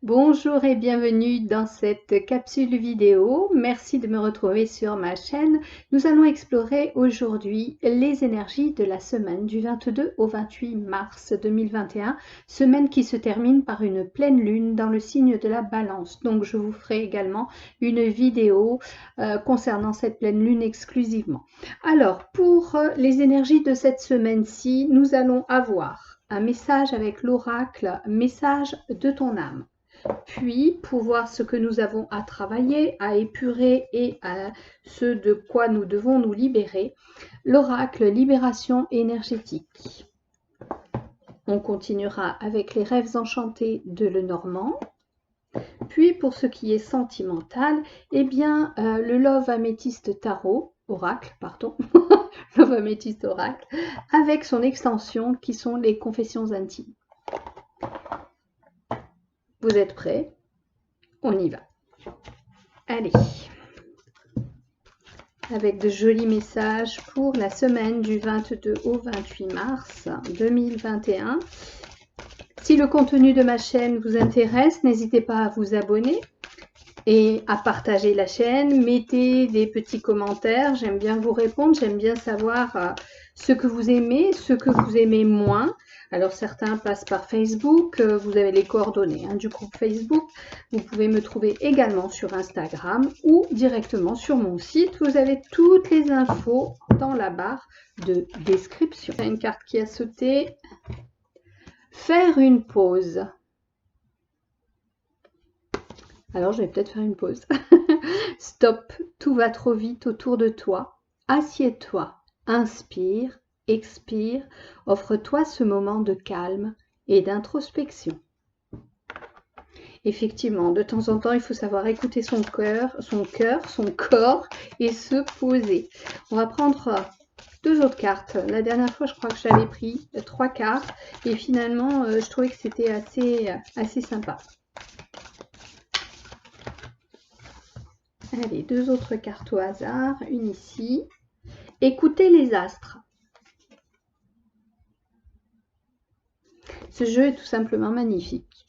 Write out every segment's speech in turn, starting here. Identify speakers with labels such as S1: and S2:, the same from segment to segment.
S1: Bonjour et bienvenue dans cette capsule vidéo. Merci de me retrouver sur ma chaîne. Nous allons explorer aujourd'hui les énergies de la semaine du 22 au 28 mars 2021, semaine qui se termine par une pleine lune dans le signe de la Balance. Donc je vous ferai également une vidéo concernant cette pleine lune exclusivement. Alors pour les énergies de cette semaine-ci, nous allons avoir un message avec l'oracle, message de ton âme. Puis, pour voir ce que nous avons à travailler, à épurer et à ce de quoi nous devons nous libérer, l'oracle libération énergétique. On continuera avec les rêves enchantés de Lenormand. Puis, pour ce qui est sentimental, eh bien, le Love Améthyste Tarot, oracle, pardon, Love Améthyste Oracle, avec son extension qui sont les confessions intimes. Vous êtes prêts? On y va. Allez, avec de jolis messages pour la semaine du 22 au 28 mars 2021. Si le contenu de ma chaîne vous intéresse, n'hésitez pas à vous abonner et à partager la chaîne. Mettez des petits commentaires, j'aime bien vous répondre, j'aime bien savoir ce que vous aimez, ce que vous aimez moins. Alors certains passent par Facebook, vous avez les coordonnées du groupe Facebook. Vous pouvez me trouver également sur Instagram ou directement sur mon site. Vous avez toutes les infos dans la barre de description. Il y a une carte qui a sauté. Faire une pause. Alors je vais peut-être faire une pause. Stop, tout va trop vite autour de toi. Assieds-toi, inspire. Expire, offre-toi ce moment de calme et d'introspection. Effectivement, de temps en temps, il faut savoir écouter son cœur, son corps et se poser. On va prendre deux autres cartes. La dernière fois, je crois que j'avais pris 3 cartes et finalement, je trouvais que c'était assez sympa. Allez, deux autres cartes au hasard, une ici. Écoutez les astres. Ce jeu est tout simplement magnifique.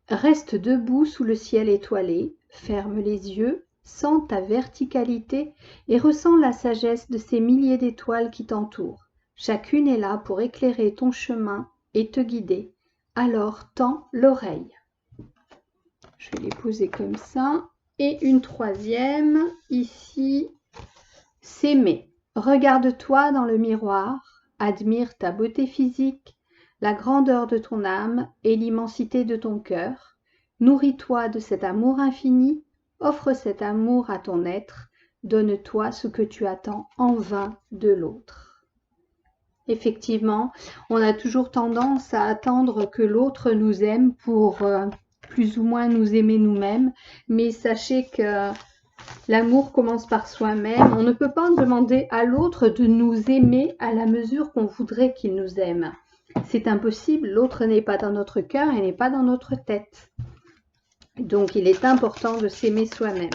S1: Reste debout sous le ciel étoilé, ferme les yeux, sens ta verticalité et ressens la sagesse de ces milliers d'étoiles qui t'entourent. Chacune est là pour éclairer ton chemin et te guider. Alors tends l'oreille. Je vais les poser comme ça. Et une troisième, ici, s'aimer. Regarde-toi dans le miroir, admire ta beauté physique, la grandeur de ton âme et l'immensité de ton cœur. Nourris-toi de cet amour infini, offre cet amour à ton être, donne-toi ce que tu attends en vain de l'autre. Effectivement, on a toujours tendance à attendre que l'autre nous aime pour plus ou moins nous aimer nous-mêmes, mais sachez que l'amour commence par soi-même. On ne peut pas demander à l'autre de nous aimer à la mesure qu'on voudrait qu'il nous aime. C'est impossible, l'autre n'est pas dans notre cœur et n'est pas dans notre tête. Donc il est important de s'aimer soi-même.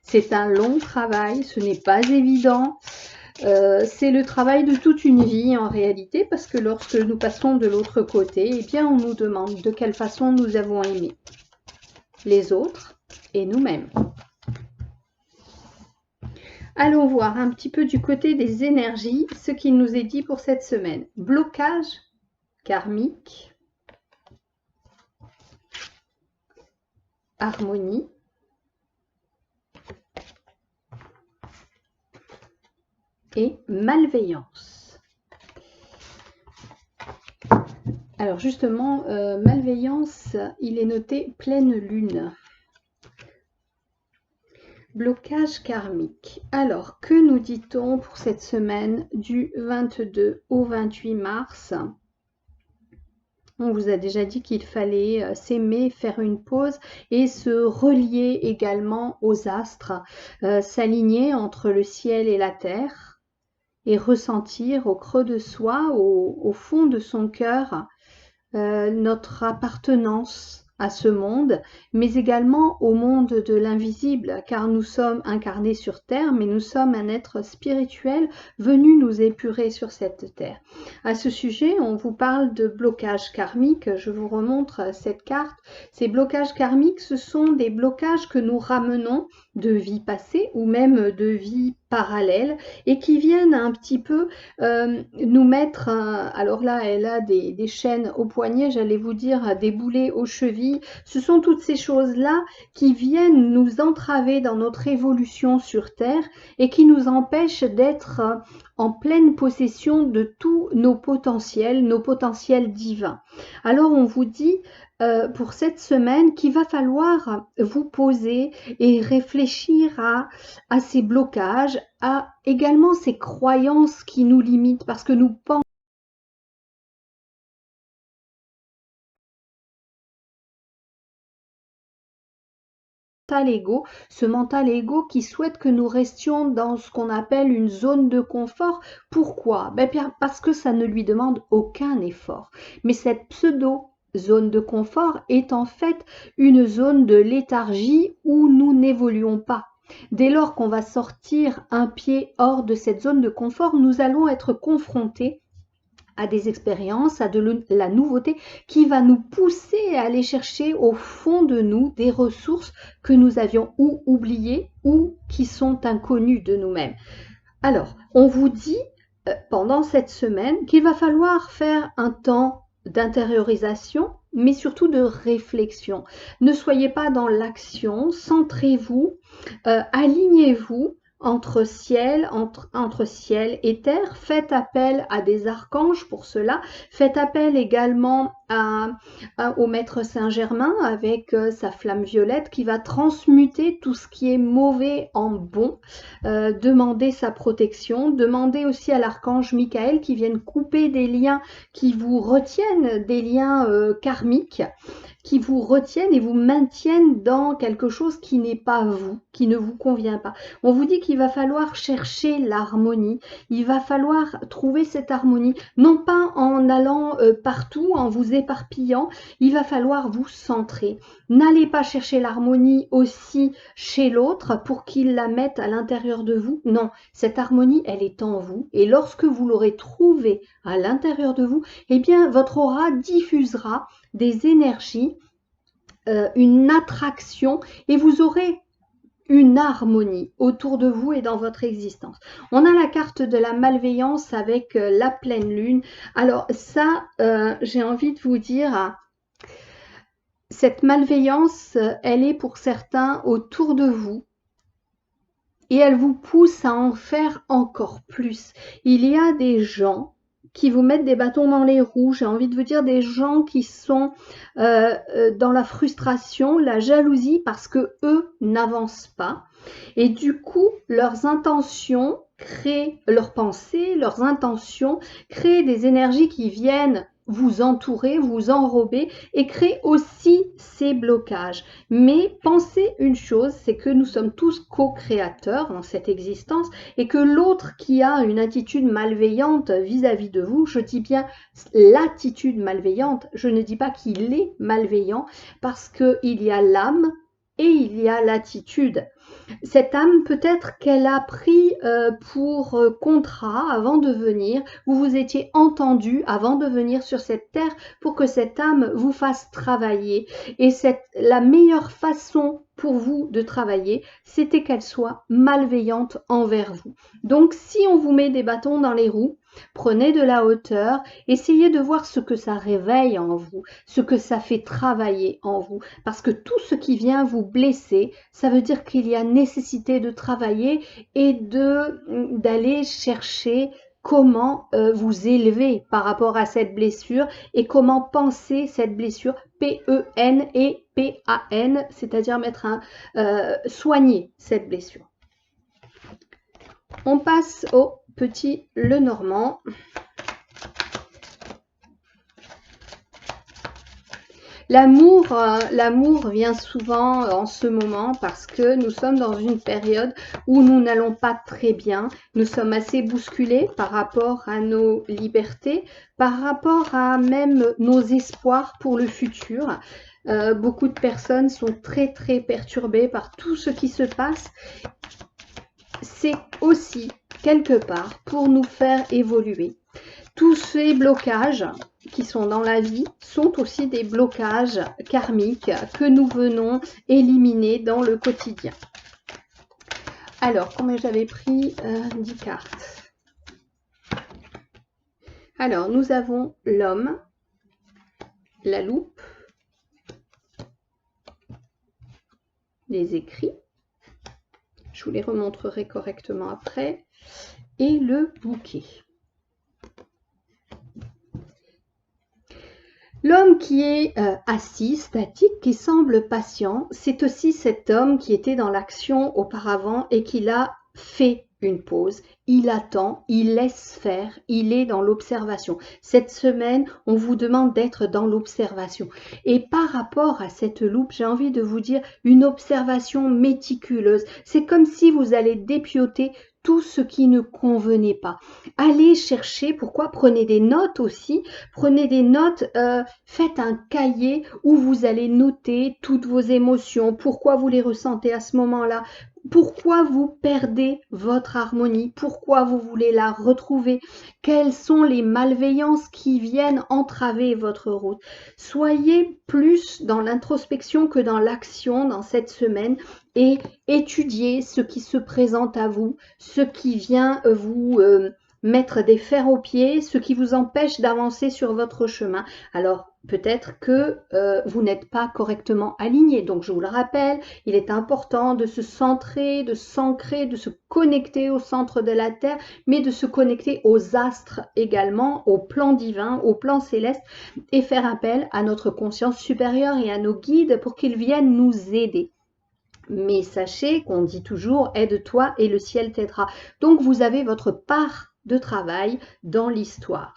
S1: C'est un long travail, ce n'est pas évident. C'est le travail de toute une vie en réalité, parce que lorsque nous passons de l'autre côté, eh bien on nous demande de quelle façon nous avons aimé les autres et nous-mêmes. Allons voir un petit peu du côté des énergies ce qu'il nous est dit pour cette semaine. Blocage karmique, harmonie, et malveillance. Alors justement, malveillance, il est noté pleine lune. Blocage karmique. Alors, que nous dit-on pour cette semaine du 22 au 28 mars? On vous a déjà dit qu'il fallait s'aimer, faire une pause et se relier également aux astres, s'aligner entre le ciel et la terre et ressentir au creux de soi, au fond de son cœur, notre appartenance à ce monde, mais également au monde de l'invisible, car nous sommes incarnés sur Terre, mais nous sommes un être spirituel venu nous épurer sur cette Terre. À ce sujet, on vous parle de blocage karmique. Je vous remontre cette carte. Ces blocages karmiques, ce sont des blocages que nous ramenons de vie passée ou même de vie parallèle et qui viennent un petit peu nous mettre, alors là elle a des chaînes au poignet, j'allais vous dire des boulets aux chevilles. Ce sont toutes ces choses-là qui viennent nous entraver dans notre évolution sur Terre et qui nous empêchent d'être en pleine possession de tous nos potentiels divins. Alors on vous dit pour cette semaine qu'il va falloir vous poser et réfléchir à ces blocages, à également ces croyances qui nous limitent parce que nous pensons ce mental ego qui souhaite que nous restions dans ce qu'on appelle une zone de confort. Pourquoi? Parce que ça ne lui demande aucun effort. Mais cette pseudo-zone de confort est en fait une zone de léthargie où nous n'évoluons pas. Dès lors qu'on va sortir un pied hors de cette zone de confort, nous allons être confrontés à des expériences, à de la nouveauté qui va nous pousser à aller chercher au fond de nous des ressources que nous avions ou oubliées ou qui sont inconnues de nous-mêmes. Alors, on vous dit pendant cette semaine qu'il va falloir faire un temps d'intériorisation, mais surtout de réflexion. Ne soyez pas dans l'action, centrez-vous, alignez-vous entre ciel et terre, faites appel à des archanges pour cela, faites appel également au maître Saint-Germain avec sa flamme violette qui va transmuter tout ce qui est mauvais en bon, demandez sa protection, demandez aussi à l'archange Michael qui vienne couper des liens qui vous retiennent, des liens karmiques, qui vous retiennent et vous maintiennent dans quelque chose qui n'est pas vous, qui ne vous convient pas. On vous dit qu'il va falloir chercher l'harmonie, il va falloir trouver cette harmonie, non pas en allant partout, en vous éparpillant, il va falloir vous centrer. N'allez pas chercher l'harmonie aussi chez l'autre pour qu'il la mette à l'intérieur de vous. Non, cette harmonie, elle est en vous. Et lorsque vous l'aurez trouvée à l'intérieur de vous, eh bien, votre aura diffusera des énergies, une attraction et vous aurez une harmonie autour de vous et dans votre existence. On a la carte de la malveillance avec la pleine lune. Alors ça, j'ai envie de vous dire, cette malveillance, elle est pour certains autour de vous et elle vous pousse à en faire encore plus. Il y a des gens qui vous mettent des bâtons dans les roues, j'ai envie de vous dire des gens qui sont dans la frustration, la jalousie parce que eux n'avancent pas et du coup leurs intentions créent, leurs pensées, leurs intentions créent des énergies qui viennent vous entourer, vous enrober et créer aussi ces blocages. Mais pensez une chose, c'est que nous sommes tous co-créateurs dans cette existence et que l'autre qui a une attitude malveillante vis-à-vis de vous, je dis bien l'attitude malveillante, je ne dis pas qu'il est malveillant parce qu'il y a l'âme et il y a l'attitude. Cette âme, peut-être qu'elle a pris pour contrat avant de venir, vous vous étiez entendu avant de venir sur cette terre pour que cette âme vous fasse travailler. Et la meilleure façon pour vous de travailler, c'était qu'elle soit malveillante envers vous. Donc, si on vous met des bâtons dans les roues, prenez de la hauteur, essayez de voir ce que ça réveille en vous, ce que ça fait travailler en vous. Parce que tout ce qui vient vous blesser, ça veut dire qu'il y a nécessité de travailler et d'aller chercher comment vous élever par rapport à cette blessure et comment penser cette blessure, P-E-N et P-A-N, c'est-à-dire soigner cette blessure. On passe au petit Lenormand. L'amour vient souvent en ce moment parce que nous sommes dans une période où nous n'allons pas très bien. Nous sommes assez bousculés par rapport à nos libertés, par rapport à même nos espoirs pour le futur. Beaucoup de personnes sont très perturbées par tout ce qui se passe. C'est aussi quelque part pour nous faire évoluer. Tous ces blocages qui sont dans la vie sont aussi des blocages karmiques que nous venons éliminer dans le quotidien. Alors, combien j'avais pris 10 cartes. Alors, nous avons l'homme, la loupe, les écrits, je vous les remontrerai correctement après, et le bouquet. L'homme qui est assis, statique, qui semble patient, c'est aussi cet homme qui était dans l'action auparavant et qui l'a fait une pause. Il attend, il laisse faire, il est dans l'observation. Cette semaine, on vous demande d'être dans l'observation. Et par rapport à cette loupe, j'ai envie de vous dire une observation méticuleuse. C'est comme si vous allez dépioter tout ce qui ne convenait pas. Allez chercher, pourquoi? Prenez des notes aussi, prenez des notes, faites un cahier où vous allez noter toutes vos émotions, pourquoi vous les ressentez à ce moment-là, pourquoi vous perdez votre harmonie, pourquoi vous voulez la retrouver, quelles sont les malveillances qui viennent entraver votre route. Soyez plus dans l'introspection que dans l'action dans cette semaine et étudiez ce qui se présente à vous, ce qui vient vous mettre des fers aux pieds, ce qui vous empêche d'avancer sur votre chemin. Alors, peut-être que vous n'êtes pas correctement aligné. Donc, je vous le rappelle, il est important de se centrer, de s'ancrer, de se connecter au centre de la Terre, mais de se connecter aux astres également, au plan divin, au plan céleste, et faire appel à notre conscience supérieure et à nos guides pour qu'ils viennent nous aider. Mais sachez qu'on dit toujours « aide-toi et le ciel t'aidera ». Donc, vous avez votre part de travail dans l'histoire.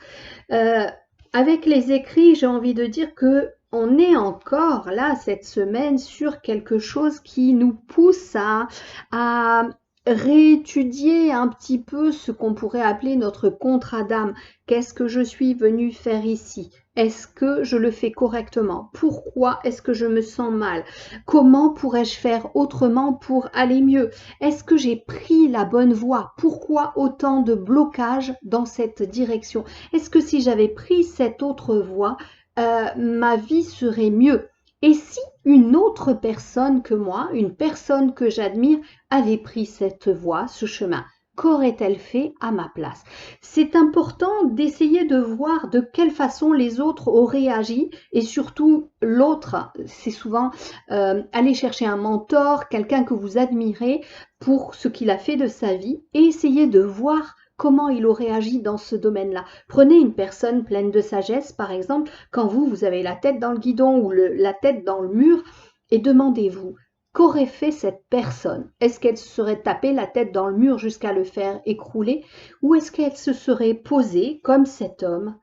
S1: Avec les écrits, j'ai envie de dire que on est encore là cette semaine sur quelque chose qui nous pousse à réétudier un petit peu ce qu'on pourrait appeler notre contrat d'âme. Qu'est-ce que je suis venu faire ici? Est-ce que je le fais correctement? Pourquoi est-ce que je me sens mal? Comment pourrais-je faire autrement pour aller mieux? Est-ce que j'ai pris la bonne voie? Pourquoi autant de blocages dans cette direction? Est-ce que si j'avais pris cette autre voie, ma vie serait mieux? Et si une autre personne que moi, une personne que j'admire, avait pris cette voie, ce chemin? Qu'aurait-elle fait à ma place? C'est important d'essayer de voir de quelle façon les autres auraient agi et surtout l'autre, c'est souvent aller chercher un mentor, quelqu'un que vous admirez pour ce qu'il a fait de sa vie et essayer de voir comment il aurait agi dans ce domaine-là. Prenez une personne pleine de sagesse, par exemple, quand vous avez la tête dans le guidon ou la tête dans le mur et demandez-vous, qu'aurait fait cette personne? Est-ce qu'elle se serait tapée la tête dans le mur jusqu'à le faire écrouler? Ou est-ce qu'elle se serait posée comme cet homme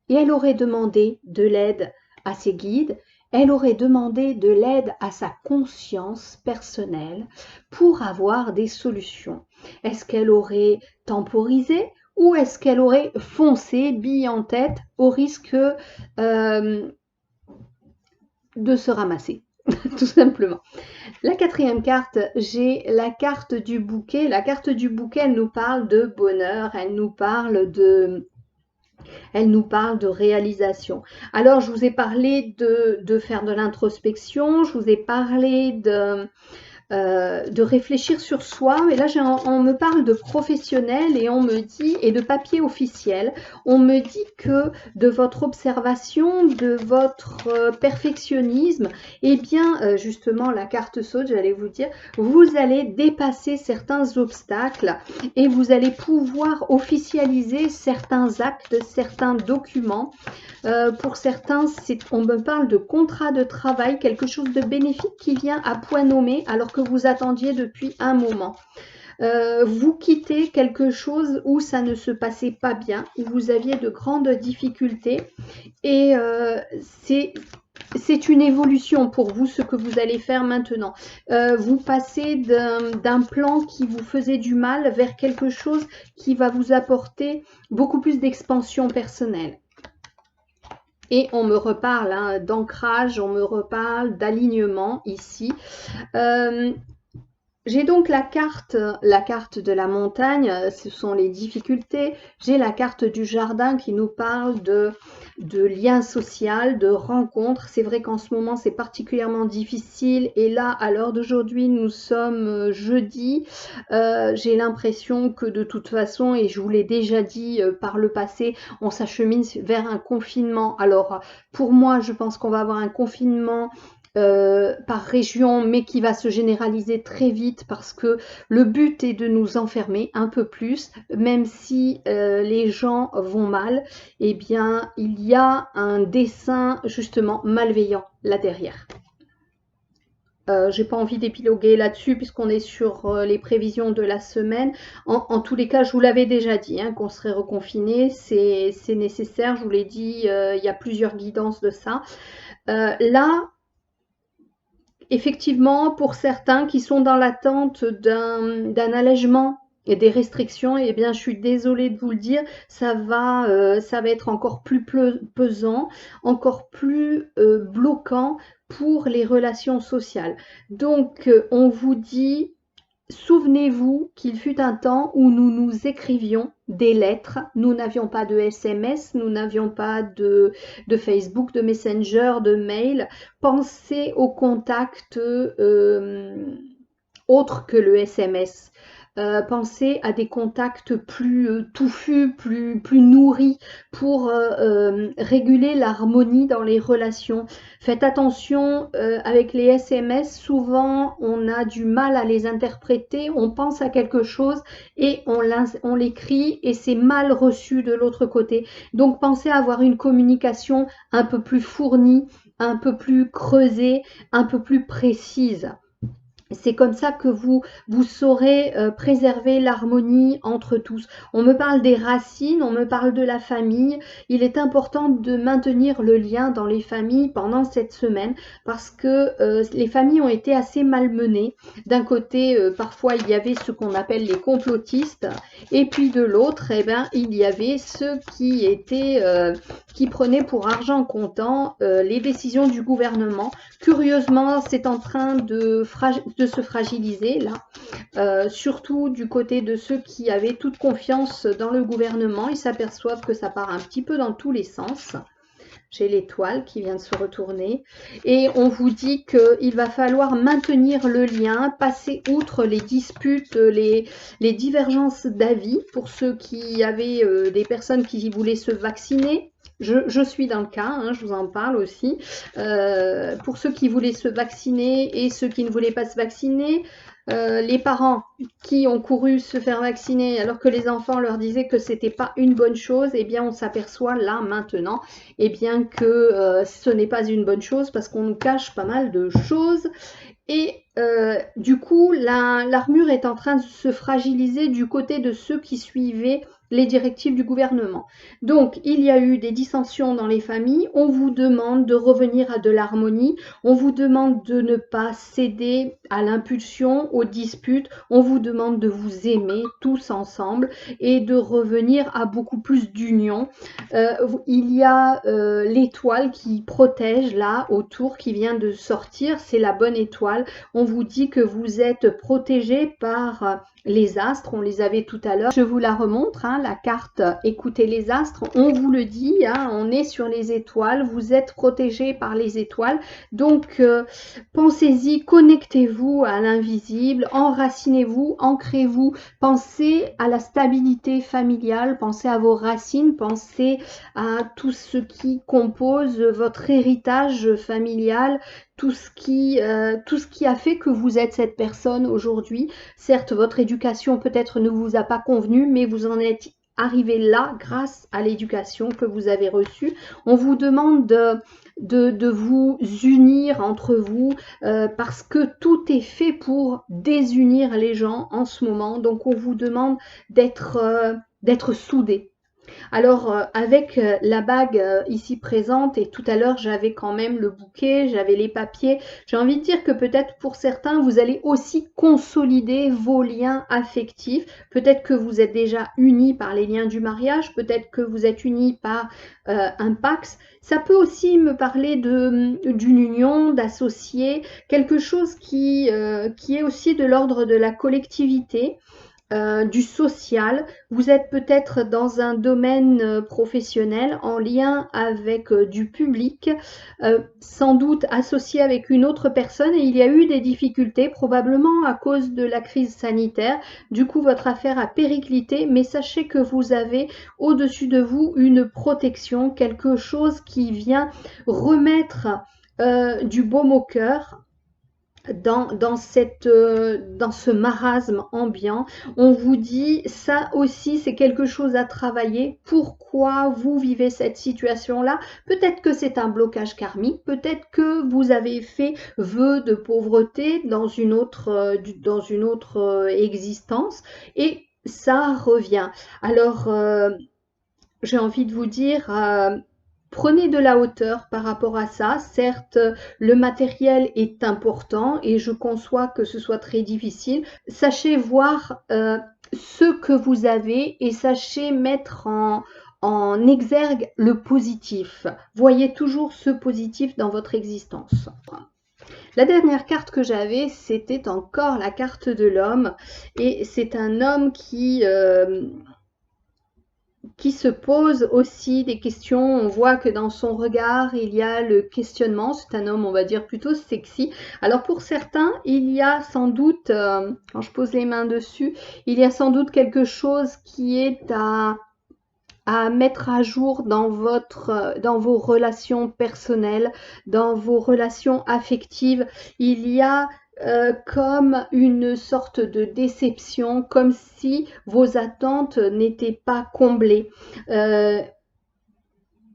S1: et elle aurait demandé de l'aide à ses guides? Elle aurait demandé de l'aide à sa conscience personnelle pour avoir des solutions. Est-ce qu'elle aurait temporisé ou est-ce qu'elle aurait foncé, bille en tête, au risque de se ramasser? Tout simplement. La quatrième carte, j'ai la carte du bouquet. La carte du bouquet, elle nous parle de bonheur, elle nous parle de réalisation. Alors, je vous ai parlé de faire de l'introspection, je vous ai parlé de réfléchir sur soi. Et là, on me parle de professionnel et on me dit, et de papier officiel, on me dit que de votre observation, de votre perfectionnisme, eh bien, justement, la carte saute, j'allais vous dire, vous allez dépasser certains obstacles et vous allez pouvoir officialiser certains actes, certains documents. Pour certains, on me parle de contrat de travail, quelque chose de bénéfique qui vient à point nommé alors que vous attendiez depuis un moment. Vous quittez quelque chose où ça ne se passait pas bien, où vous aviez de grandes difficultés et c'est c'est une évolution pour vous, ce que vous allez faire maintenant. Vous passez d'un plan qui vous faisait du mal vers quelque chose qui va vous apporter beaucoup plus d'expansion personnelle. Et on me reparle hein, d'ancrage, on me reparle d'alignement ici. J'ai donc la carte de la montagne, ce sont les difficultés. J'ai la carte du jardin qui nous parle de lien social, de rencontres. C'est vrai qu'en ce moment, c'est particulièrement difficile. Et là, à l'heure d'aujourd'hui, nous sommes jeudi. J'ai l'impression que de toute façon, et je vous l'ai déjà dit par le passé, on s'achemine vers un confinement. Alors, pour moi, je pense qu'on va avoir un confinement par région, mais qui va se généraliser très vite parce que le but est de nous enfermer un peu plus, même si les gens vont mal, eh bien, il y a un dessein justement malveillant là derrière. J'ai pas envie d'épiloguer là-dessus puisqu'on est sur les prévisions de la semaine. En tous les cas, je vous l'avais déjà dit hein, qu'on serait reconfiné, c'est nécessaire, je vous l'ai dit, il y a plusieurs guidances de ça. Là, effectivement, pour certains qui sont dans l'attente d'un allègement et des restrictions, eh bien, je suis désolée de vous le dire, ça va être encore plus pesant, encore plus bloquant pour les relations sociales. Donc, on vous dit, souvenez-vous qu'il fut un temps où nous nous écrivions des lettres. Nous n'avions pas de SMS, nous n'avions pas de Facebook, de Messenger, de mail. Pensez aux contacts autres que le SMS. Pensez à des contacts plus touffus, plus nourris pour réguler l'harmonie dans les relations. Faites attention avec les SMS, souvent on a du mal à les interpréter, on pense à quelque chose et on l'écrit et c'est mal reçu de l'autre côté. Donc pensez à avoir une communication un peu plus fournie, un peu plus creusée, un peu plus précise. C'est comme ça que vous saurez préserver l'harmonie entre tous. On me parle des racines, on me parle de la famille. Il est important de maintenir le lien dans les familles pendant cette semaine parce que les familles ont été assez malmenées. D'un côté, parfois, il y avait ce qu'on appelle les complotistes et puis de l'autre, eh ben, il y avait ceux qui prenaient pour argent comptant les décisions du gouvernement. Curieusement, c'est en train de se fragiliser là, surtout du côté de ceux qui avaient toute confiance dans le gouvernement. Ils s'aperçoivent que ça part un petit peu dans tous les sens. J'ai l'étoile qui vient de se retourner et on vous dit qu'il va falloir maintenir le lien, passer outre les disputes, les divergences d'avis pour ceux qui avaient des personnes qui voulaient se vacciner. Je suis dans le cas, hein, je vous en parle aussi. Pour ceux qui voulaient se vacciner et ceux qui ne voulaient pas se vacciner, les parents qui ont couru se faire vacciner alors que les enfants leur disaient que c'était pas une bonne chose, eh bien on s'aperçoit là maintenant eh bien que ce n'est pas une bonne chose parce qu'on nous cache pas mal de choses. Et du coup, l'armure est en train de se fragiliser du côté de ceux qui suivaient les directives du gouvernement. Donc, il y a eu des dissensions dans les familles. On vous demande de revenir à de l'harmonie. On vous demande de ne pas céder à l'impulsion, aux disputes. On vous demande de vous aimer tous ensemble et de revenir à beaucoup plus d'union. Il y a l'étoile qui protège là autour, qui vient de sortir. C'est la bonne étoile. On vous dit que vous êtes protégé par les astres, on les avait tout à l'heure. Je vous la remontre, hein, la carte écoutez les astres. On vous le dit, hein, on est sur les étoiles, vous êtes protégé par les étoiles. Donc, pensez-y, connectez-vous à l'invisible, enracinez-vous, ancrez-vous, pensez à la stabilité familiale, pensez à vos racines, pensez à tout ce qui compose votre héritage familial, tout ce qui a fait que vous êtes cette personne aujourd'hui. Certes, votre éducation peut-être ne vous a pas convenu, mais vous en êtes arrivé là grâce à l'éducation que vous avez reçue. On vous demande de vous unir entre vous parce que tout est fait pour désunir les gens en ce moment. Donc, on vous demande d'être soudés. Alors, avec la bague ici présente, et tout à l'heure j'avais quand même le bouquet, j'avais les papiers, j'ai envie de dire que peut-être pour certains, vous allez aussi consolider vos liens affectifs. Peut-être que vous êtes déjà unis par les liens du mariage, peut-être que vous êtes unis par un Pacs. Ça peut aussi me parler d'une union, d'associés, quelque chose qui est aussi de l'ordre de la collectivité. Du social, vous êtes peut-être dans un domaine professionnel en lien avec du public, sans doute associé avec une autre personne, et il y a eu des difficultés, probablement à cause de la crise sanitaire. Du coup, votre affaire a périclité, mais sachez que vous avez au-dessus de vous une protection, quelque chose qui vient remettre du baume au cœur. Dans ce marasme ambiant, on vous dit ça aussi, c'est quelque chose à travailler. Pourquoi vous vivez cette situation-là? Peut-être que c'est un blocage karmique, peut-être que vous avez fait vœu de pauvreté dans une autre existence, et ça revient. Alors, j'ai envie de vous dire, prenez de la hauteur par rapport à ça. Certes, le matériel est important et je conçois que ce soit très difficile. Sachez voir ce que vous avez et sachez mettre en exergue le positif. Voyez toujours ce positif dans votre existence. La dernière carte que j'avais, c'était encore la carte de l'homme, et c'est un homme qui se pose aussi des questions. On voit que dans son regard, il y a le questionnement. C'est un homme, on va dire, plutôt sexy. Alors pour certains, il y a sans doute, quand je pose les mains dessus, il y a sans doute quelque chose qui est à mettre à jour dans vos relations personnelles, dans vos relations affectives. Il y a comme une sorte de déception, comme si vos attentes n'étaient pas comblées.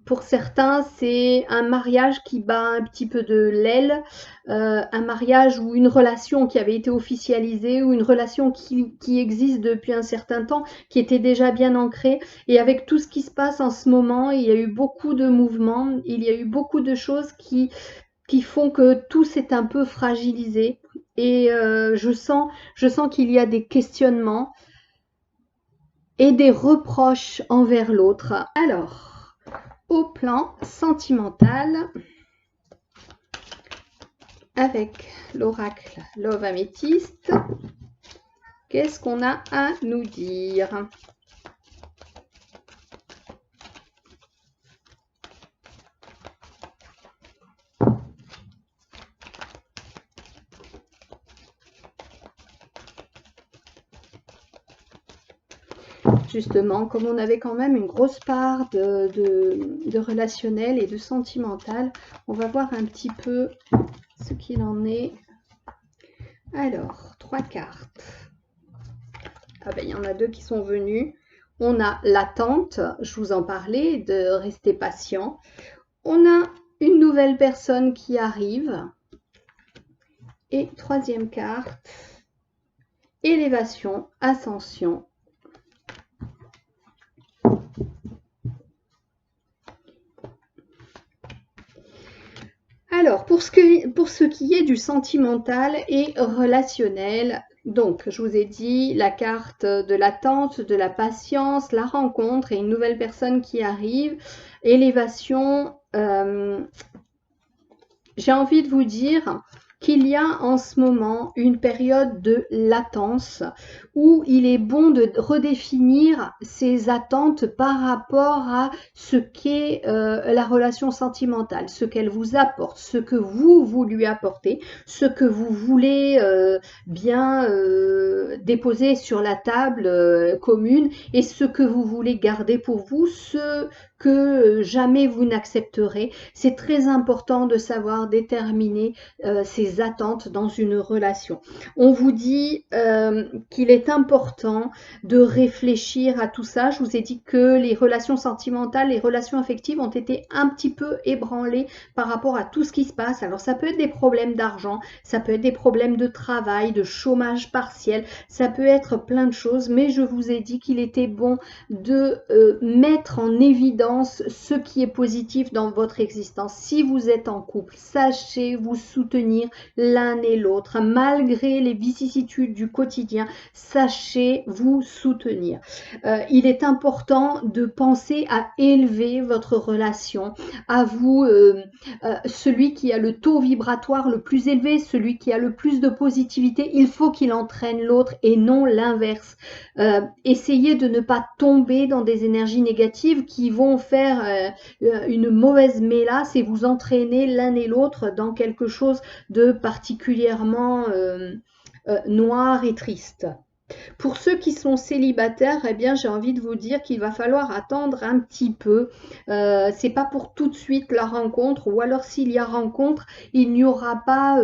S1: Pour certains, c'est un mariage qui bat un petit peu de l'aile, un mariage ou une relation qui avait été officialisée, ou une relation qui existe depuis un certain temps, qui était déjà bien ancrée. Et avec tout ce qui se passe en ce moment, il y a eu beaucoup de mouvements, il y a eu beaucoup de choses qui font que tout s'est un peu fragilisé. Et je sens qu'il y a des questionnements et des reproches envers l'autre. Alors, au plan sentimental, avec l'oracle Love Améthyste, qu'est-ce qu'on a à nous dire? Justement, comme on avait quand même une grosse part de relationnel et de sentimental, on va voir un petit peu ce qu'il en est. Alors, 3 cartes. Ah ben, il y en a 2 qui sont venues. On a l'attente, je vous en parlais, de rester patient. On a une nouvelle personne qui arrive. Et 3e carte, élévation, ascension. Alors, pour ce qui est du sentimental et relationnel, donc je vous ai dit la carte de l'attente, de la patience, la rencontre et une nouvelle personne qui arrive, élévation. J'ai envie de vous dire qu'il y a en ce moment une période de latence où il est bon de redéfinir ses attentes par rapport à ce qu'est la relation sentimentale, ce qu'elle vous apporte, ce que vous lui apportez, ce que vous voulez bien déposer sur la table commune, et ce que vous voulez garder pour vous, ce que jamais vous n'accepterez. C'est très important de savoir déterminer ses attentes dans une relation. On vous dit qu'il est important de réfléchir à tout ça. Je vous ai dit que les relations sentimentales, les relations affectives ont été un petit peu ébranlées par rapport à tout ce qui se passe. Alors ça peut être des problèmes d'argent, ça peut être des problèmes de travail, de chômage partiel, ça peut être plein de choses, mais je vous ai dit qu'il était bon de mettre en évidence ce qui est positif dans votre existence. Si vous êtes en couple, sachez vous soutenir l'un et l'autre, malgré les vicissitudes du quotidien, sachez vous soutenir. Il est important de penser à élever votre relation, à vous, celui qui a le taux vibratoire le plus élevé, celui qui a le plus de positivité, il faut qu'il entraîne l'autre et non l'inverse. Essayez de ne pas tomber dans des énergies négatives qui vont faire une mauvaise mélasse et vous entraîner l'un et l'autre dans quelque chose de particulièrement noir et triste. Pour ceux qui sont célibataires, eh bien, j'ai envie de vous dire qu'il va falloir attendre un petit peu. C'est pas pour tout de suite la rencontre, ou alors s'il y a rencontre, il n'y aura pas...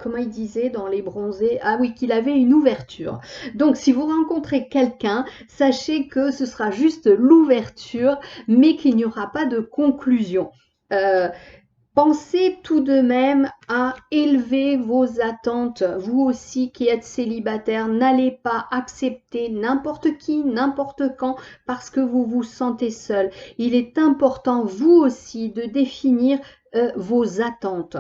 S1: comment il disait dans les bronzés? Ah oui, qu'il avait une ouverture. Donc, si vous rencontrez quelqu'un, sachez que ce sera juste l'ouverture, mais qu'il n'y aura pas de conclusion. Pensez tout de même à élever vos attentes. Vous aussi qui êtes célibataire, n'allez pas accepter n'importe qui, n'importe quand, parce que vous vous sentez seul. Il est important, vous aussi, de définir vos attentes.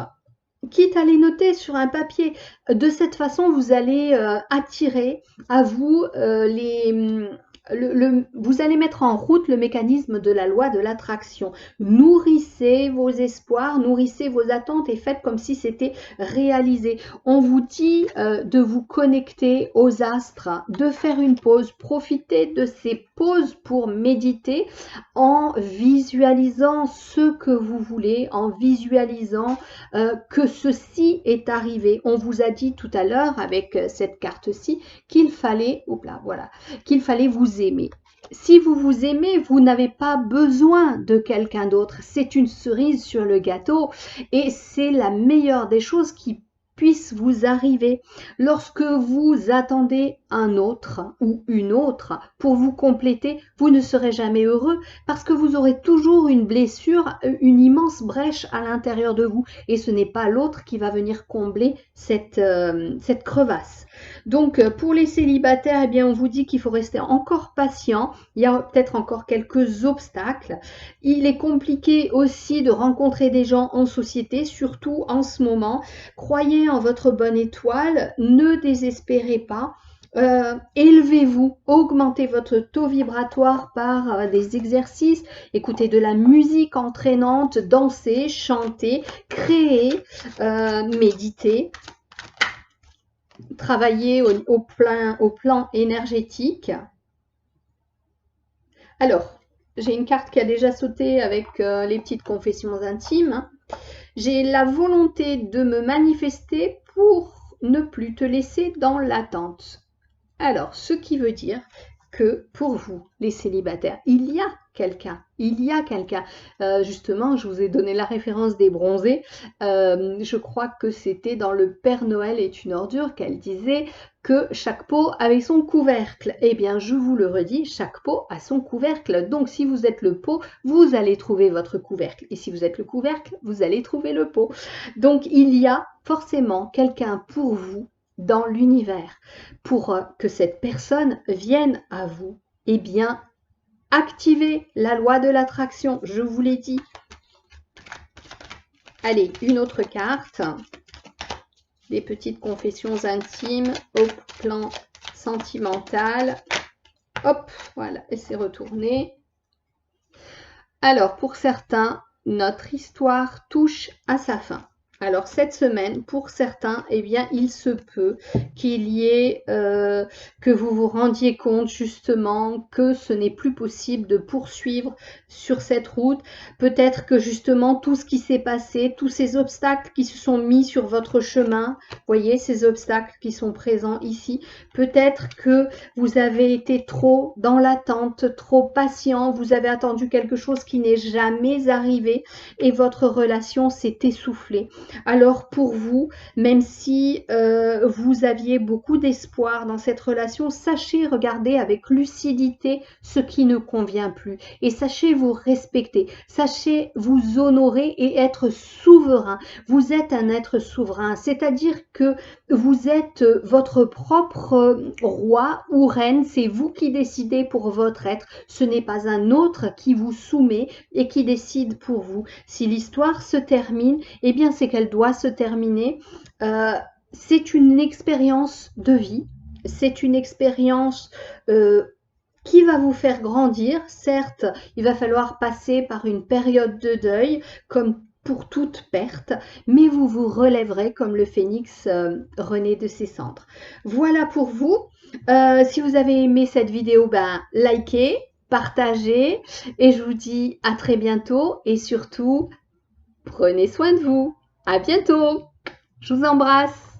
S1: Quitte à les noter sur un papier. De cette façon, vous allez attirer à vous vous allez mettre en route le mécanisme de la loi de l'attraction. Nourrissez vos espoirs, nourrissez vos attentes et faites comme si c'était réalisé. On vous dit de vous connecter aux astres, de faire une pause. Profitez de ces pauses pour méditer en visualisant ce que vous voulez, en visualisant que ceci est arrivé. On vous a dit tout à l'heure avec cette carte-ci qu'il fallait, qu'il fallait vous aimer. Si vous vous aimez, vous n'avez pas besoin de quelqu'un d'autre. C'est une cerise sur le gâteau et c'est la meilleure des choses qui puisse vous arriver. Lorsque vous attendez un autre ou une autre pour vous compléter, vous ne serez jamais heureux parce que vous aurez toujours une blessure, une immense brèche à l'intérieur de vous et ce n'est pas l'autre qui va venir combler cette crevasse. Donc pour les célibataires, eh bien on vous dit qu'il faut rester encore patient. Il y a peut-être encore quelques obstacles. Il est compliqué aussi de rencontrer des gens en société, surtout en ce moment. Croyez en votre bonne étoile, ne désespérez pas. Élevez-vous, augmentez votre taux vibratoire par des exercices, écoutez de la musique entraînante, dansez, chantez, créez, méditez, travaillez au plan énergétique. Alors, j'ai une carte qui a déjà sauté avec les petites confessions intimes. J'ai la volonté de me manifester pour ne plus te laisser dans l'attente. Alors, ce qui veut dire que pour vous, les célibataires, il y a quelqu'un. Justement, je vous ai donné la référence des bronzés. Je crois que c'était dans Le Père Noël est une ordure qu'elle disait que chaque pot avait son couvercle. Eh bien, je vous le redis, chaque pot a son couvercle. Donc, si vous êtes le pot, vous allez trouver votre couvercle. Et si vous êtes le couvercle, vous allez trouver le pot. Donc, il y a forcément quelqu'un pour vous dans l'univers. Pour que cette personne vienne à vous, eh bien, activez la loi de l'attraction, je vous l'ai dit. Allez, une autre carte. Des petites confessions intimes au plan sentimental. Hop, voilà, et c'est retourné. Alors, pour certains, notre histoire touche à sa fin. Alors cette semaine, pour certains, eh bien, il se peut qu'il y ait, que vous vous rendiez compte justement que ce n'est plus possible de poursuivre sur cette route. Peut-être que justement tout ce qui s'est passé, tous ces obstacles qui se sont mis sur votre chemin, voyez ces obstacles qui sont présents ici, peut-être que vous avez été trop dans l'attente, trop patient, vous avez attendu quelque chose qui n'est jamais arrivé et votre relation s'est essoufflée. Alors pour vous, même si vous aviez beaucoup d'espoir dans cette relation, sachez regarder avec lucidité ce qui ne convient plus et sachez vous respecter, sachez vous honorer et être souverain. Vous êtes un être souverain, c'est-à-dire que vous êtes votre propre roi ou reine, c'est vous qui décidez pour votre être, ce n'est pas un autre qui vous soumet et qui décide pour vous. Si l'histoire se termine, eh bien c'est qu'elle doit se terminer. C'est une expérience de vie, c'est une expérience qui va vous faire grandir. Certes, il va falloir passer par une période de deuil, comme pour toute perte, mais vous vous relèverez comme le phénix renaît de ses cendres. Voilà pour vous. Si vous avez aimé cette vidéo, ben, likez, partagez, et je vous dis à très bientôt, et surtout, prenez soin de vous. À bientôt. Je vous embrasse.